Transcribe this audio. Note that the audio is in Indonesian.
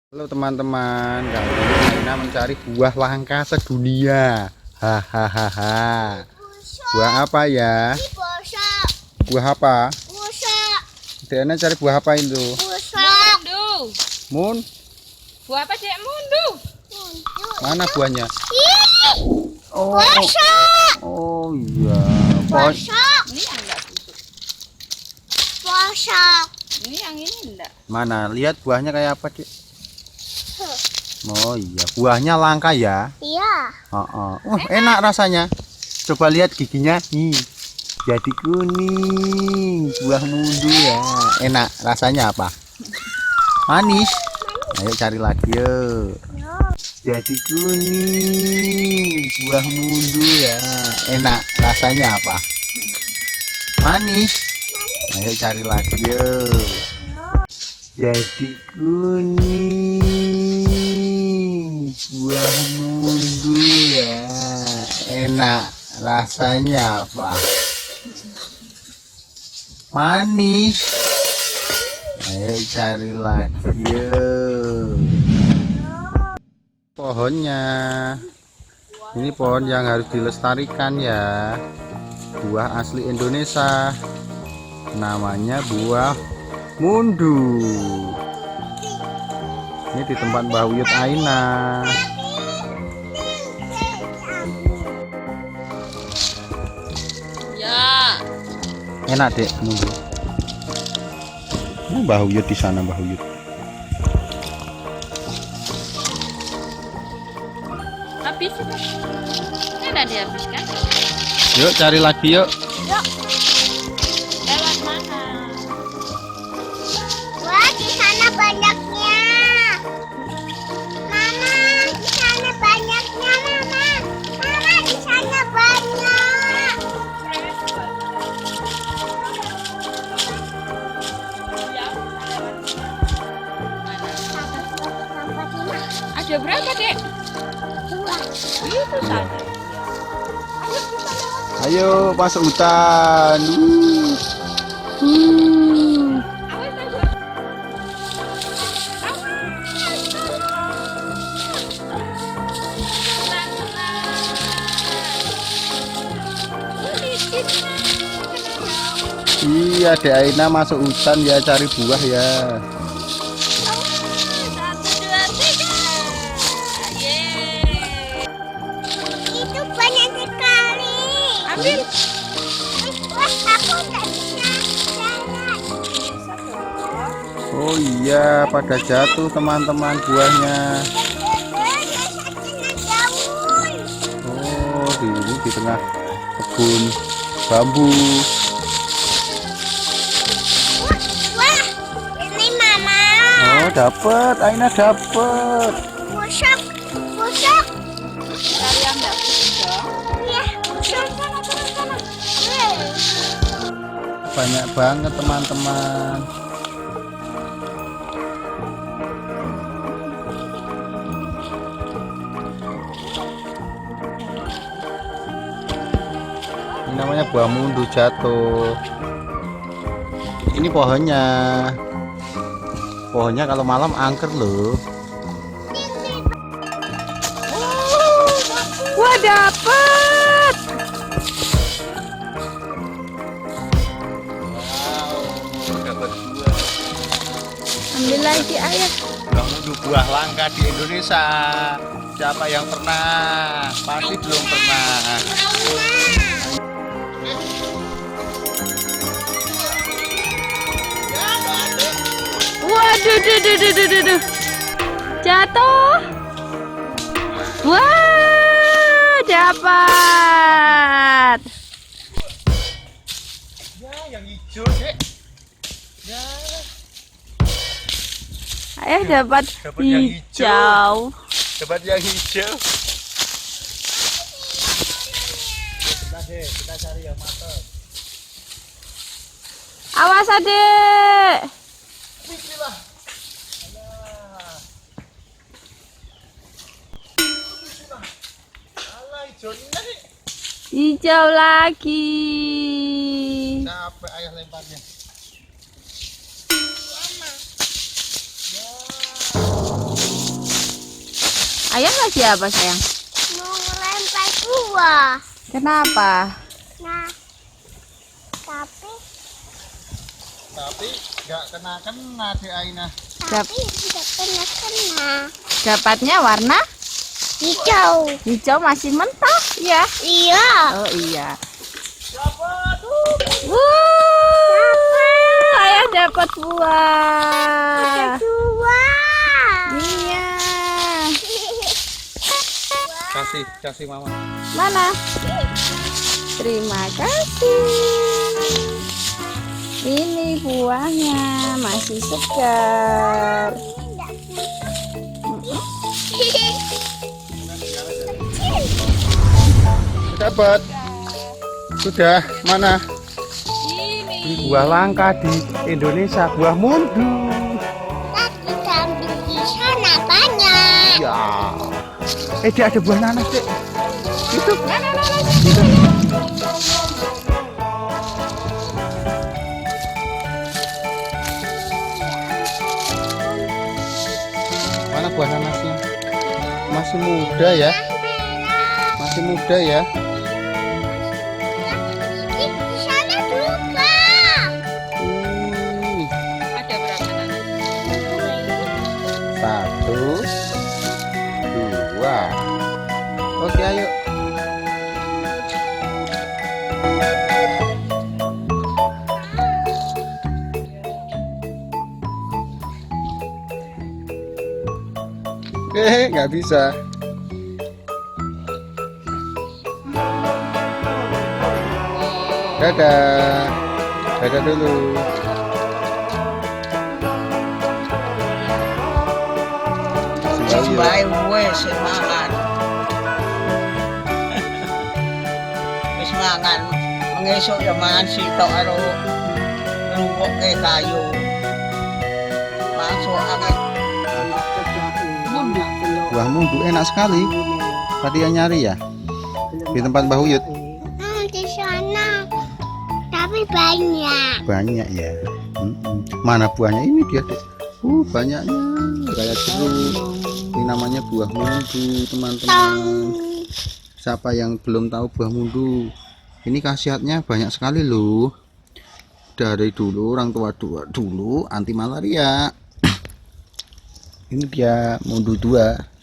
Halo teman-teman, kali ini Aina mencari buah langka sedunia. Hahaha. Buah apa ya? Buah apa? Aina cari buah apa itu? Mundu. Mun? Buah apa Dek? Mundu. Mana buahnya? Oh, oh iya. Ini yang enggak busuk. Ini yang ini enggak. Mana? Lihat buahnya kayak apa, Dik? Oh iya, buahnya langka ya? Iya. Enak rasanya. Coba lihat giginya. Nih, jadi kuning. Buah mundu ya. Enak. Rasanya apa? Manis. Ayo cari lagi yuk. Jadi kuning. Buah mundu ya. Enak. Rasanya apa? Manis. Ayo cari lagi yuk. Jadi kuning. Buah mundu ya. Enak. Rasanya apa? Manis. Ayo cari lagi yuk. Pohonnya. Ini pohon yang harus dilestarikan ya. Buah asli Indonesia. Namanya buah mundu. Ini di tempat Mbah Uyut Aina. Ya. Enak Dek mundu. Ini Mbah Uyut di sana, Mbah Uyut. Habis. Ini udah dihabiskan. Yuk cari lagi yuk. Lewat mana? Wah, di sana banyaknya. Mama, di sana banyaknya, Mama. Mama, di sana banyak. Ada berapa Dek? Itu sana. Ayo masuk hutan. Iya, Dek Aina masuk hutan ya cari buah ya. 1, 2, 3. Yeay. Itu banyak sekali. Ambil. Wah, aku nggak bisa jalan. Oh iya, pada jatuh teman-teman buahnya. Oh, di tengah kebun bambu. Wah, ini Mama. Oh, dapat, Aina dapat. Busuk, busuk. Cari yang enggak busuk dong. Ya, busuk. Banyak banget teman-teman. Ini namanya buah mundu jatuh. Ini pohonnya. Pohonnya kalau malam angker loh. Wah, dapat. Dapat buah. Ambil lagi ayah. Mundu buah langka di Indonesia. Siapa yang pernah? Pasti belum pernah. Waduh, duh. Jatuh. Wah, dapat. Ya, yang hijau, Dek. Ya. Ayah dapat Dapat yang hijau. Dapat yang hijau. Kita cari yang matang. Awas Adek. Bismillah. Alah, hijau ini nih. Hijau lagi. Capek ayah lemparnya. Ayah lagi apa sayang? Mau ngelempar buah. Kenapa? Nah, Tapi nggak kena dek Aina. tapi tidak kena. Dapatnya warna Hijau. hijau masih mentah ya? Iya. Oh iya. Wuh, ayah dapat buah. Dua. Iya. Kasih mama. Mana? Terima kasih. Ini buahnya masih segar. Dapat. Sudah, mana? Ini buah langka di Indonesia, buah mundu. Tadi ambil di sana banyak. Ya. Dia ada buah nanas, Dek. Itu. Mana buah nanasnya? Masih muda ya? Masih muda ya? Di sana juga. Ada berapa nanas? Satu, dua. Oke, ayo. Nggak bisa. Dadah. Dadah dulu. Bae wis mangan. Wis mangan. Mengesuk ya mangan sitok karo ruwoke kayu. Masuk angin. Buah mundu enak sekali. Tadi yang nyari ya? Di tempat Mbah Uyut. Di sana. Tapi banyak. Banyak ya. Mana buahnya? Ini dia, Dek. Banyaknya. Kayak jeruk. Ini namanya buah mundu, teman-teman. Siapa yang belum tahu buah mundu? Ini khasiatnya banyak sekali loh. Dari dulu orang tua dulu anti malaria. Ini dia mundu 2.